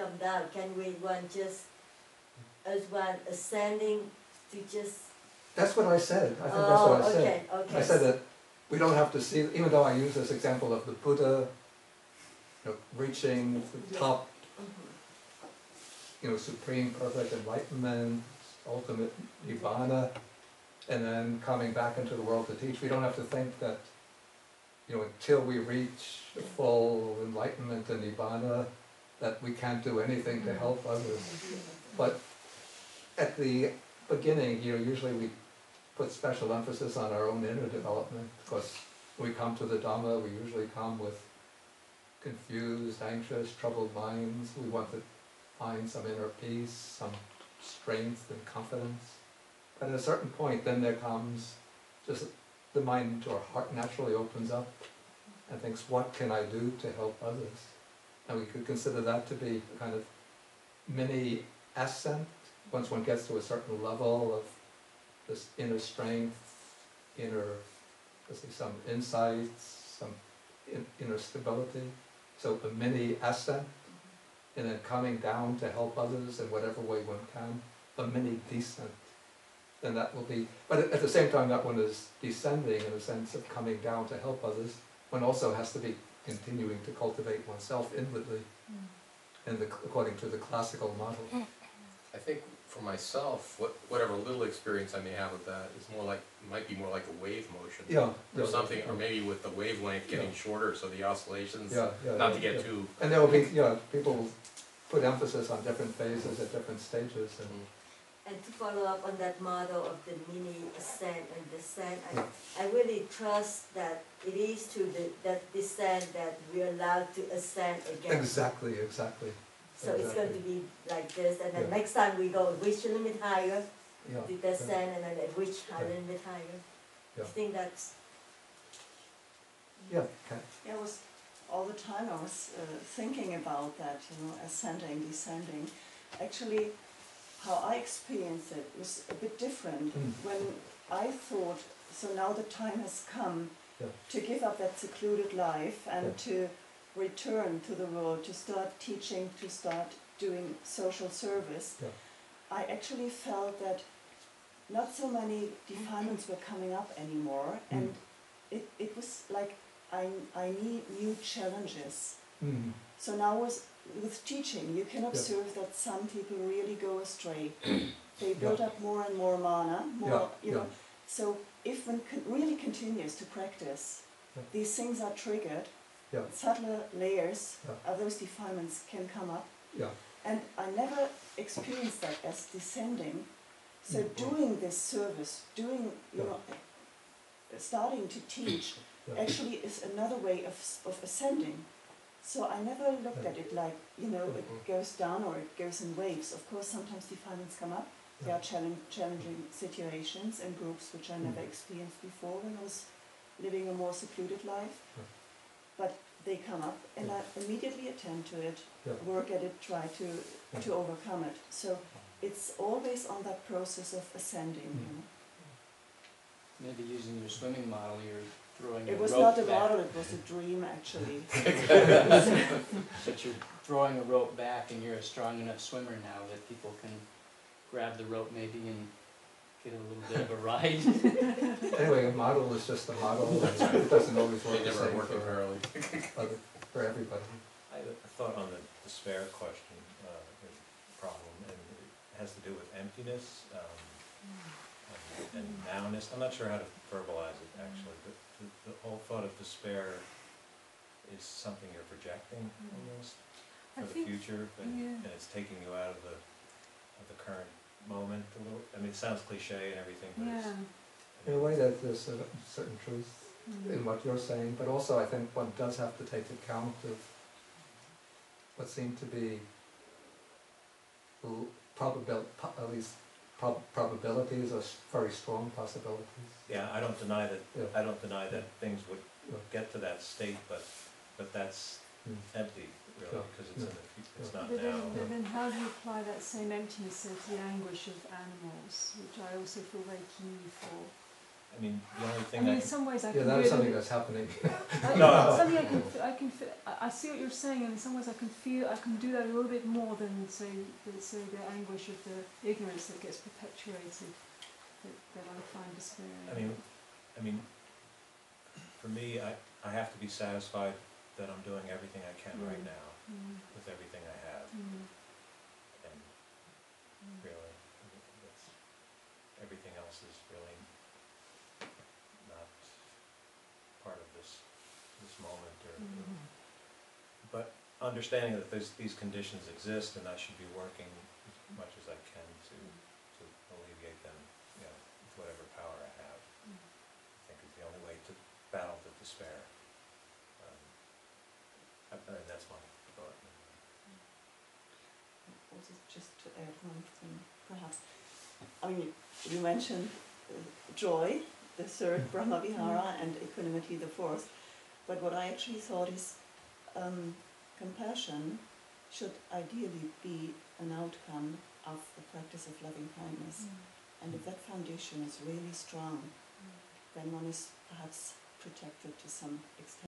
come down? Can we one just, as one ascending to just... That's what I said. I think that's what I said. Okay. I said that we don't have to see, even though I use this example of the Buddha, reaching the top, supreme perfect enlightenment, ultimate nibbana, and then coming back into the world to teach. We don't have to think that, until we reach the full enlightenment and nibbana, that we can't do anything to help others. But at the beginning, usually we put special emphasis on our own inner development, because when we come to the Dhamma, we usually come with confused, anxious, troubled minds. We want to find some inner peace, some strength and confidence. But at a certain point, then there comes just the mind or heart naturally opens up and thinks, what can I do to help others? And we could consider that to be a kind of mini ascent. Once one gets to a certain level of this inner strength, some insights, some inner stability. So a mini ascent, and then coming down to help others in whatever way one can, a mini descent. Then that will be, but at the same time that one is descending in a sense of coming down to help others, one also has to be continuing to cultivate oneself inwardly, and according to the classical model. I think for myself, whatever little experience I may have with that is might be more like a wave motion, or something, or maybe with the wavelength getting shorter, so the oscillations, not to get too. And there will be, people put emphasis on different phases at different stages, And to follow up on that model of the mini ascent and descent, I really trust that it is through that descent that we're allowed to ascend again. Exactly. So it's going to be like this, and then next time we go reach a little bit higher, to descend, and then reach a little bit higher. I think that's... Yeah, okay. Yeah, it was all the time I was thinking about that, ascending, descending. Actually, how I experienced it was a bit different. When I thought, so now the time has come to give up that secluded life and to return to the world, to start teaching, to start doing social service, I actually felt that not so many defilements were coming up anymore, and it was like I need new challenges. So now with teaching, you can observe that some people really go astray. They build up more and more mana, So if one really continues to practice, these things are triggered, subtler layers of those defilements can come up. And I never experienced that as descending. So doing this service, starting to teach, actually is another way of ascending. So I never looked at it like, it goes down or it goes in waves. Of course, sometimes defilements come up. There are challenging situations and groups which I never experienced before when I was living a more secluded life. But they come up, and I immediately attend to it, work at it, try to overcome it. So it's always on that process of ascending. Maybe using your swimming model, you're throwing It a was rope not a back. model, it was a dream actually. But you're throwing a rope back, and you're a strong enough swimmer now that people can grab the rope maybe and get a little bit of a ride. Anyway, a model is just a model, and it doesn't always work the same for everybody. I have a thought on the despair question, problem, and it has to do with emptiness and nowness. I'm not sure how to verbalize it actually, but the whole thought of despair is something you're projecting almost for the future, and it's taking you out of the current moment a little. I mean, it sounds cliche and everything, but in a way that there's a certain truth in what you're saying, but also I think one does have to take account of what seem to be probabilities or very strong possibilities. Yeah, I don't deny that. I don't deny that things would get to that state, but that's empty, really, because it's in the, it's not But now. then how do you apply that same emptiness to the anguish of animals, which I also feel very keen for? I mean, the only I thing mean, that in some ways I Yeah, can that is really, something that's happening. something I can feel, I see what you're saying, and in some ways I can feel, I can do that a little bit more than say the anguish of the ignorance that gets perpetuated, that I find despairing. I mean, for me, I have to be satisfied that I'm doing everything I can right now with everything I have, and really, that's, everything else is really not part of this moment, or but understanding that these conditions exist, and I should be working as much as I can to alleviate them, you know, with whatever power I have. I think is the only way to battle the despair. And that's my thought. Also, just to add one thing, perhaps. I mean, you mentioned joy, the third Brahma Vihara, and equanimity, the fourth. But what I actually thought is compassion should ideally be an outcome of the practice of loving kindness. And if that foundation is really strong, then one is perhaps protected to some extent.